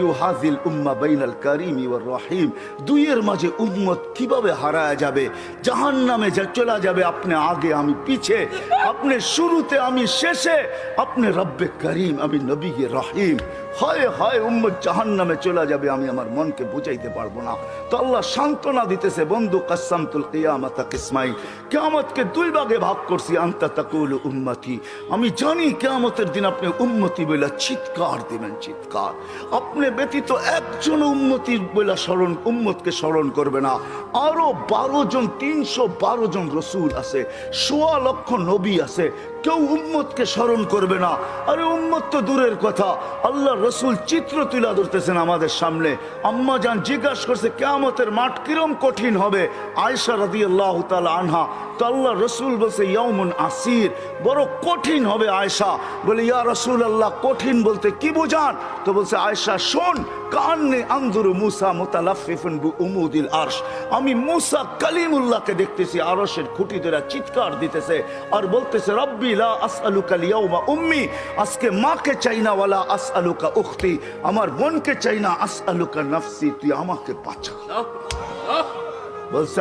ইউহাযিল উম্মাহ বাইনাল কারীমি ওয়ার রহিম, দুইয়ের মাঝে উম্মত কিভাবে হারায় যাবে, জাহান্নামে চলে যাবে। আপনি আগে আমি পিছে, আপনি শুরুতে আমি শেষে, আপনি রব্বে করিম আমি নবী রহিম। হয় হয় উম্মত জাহান্নামে চলে যাবে, আমি আমার মনকে বুঝাইতে পারবো না। তো আল্লাহ সান্ত্বনা দিতেছে, বন্ধু কাসসামতুল কিয়ামাতা কিসমাইন, কিয়ামতকে দুই ভাগে ভাগ করছি। আনতা তাকুলু উম্মতি, আমি জানি কিয়ামতের দিন আপনি উম্মতি বলে চিৎকার দিবেন, চিৎকার। আপনি ব্যতীত একজন উম্মতির বলে উম্মতকে স্মরণ করবে না। আরো 12 জন, 312 জন রসুল আছে, 1.25 লক্ষ নবী আছে, কেউ উম্মতকে স্মরণ করবে না। আরে উম্মত তো দূরের কথা, আল্লাহ রসুল চিত্র তুলে ধরতেছেন আমাদের সামনে। আম্মা জান জিজ্ঞাসা করছে কিয়ামতের মাঠ কিরম কঠিন হবে, আয়েশা রাদিয়াল্লাহু তাআলা আনহা। তো আল্লাহ রসুল বলছে ইয়াউমুন আসির, বড় কঠিন হবে। আয়েশা বলে ইয়া রাসূলুল্লাহ, কঠিন বলতে কি বোঝান? তো বলছে আয়েশা শোন, কান্নে আনজুরু মুসা মুতালাফফিফুন বিউমুদিল আরশ, আমি মুসা কালিমুল্লাহকে দেখতেছি আরশের খুঁটি ধরে চিৎকার দিতেছে আর বলতেছে রব্বি লা আসআলুকা লিয়াউমা উম্মি, আজকে মাকে চাই না, ওয়ালা আসআলুকা উখতি, আমার বোনকে চাই না, আসআলুকা নাফসি, তুই আমাকে বাঁচা। বলছে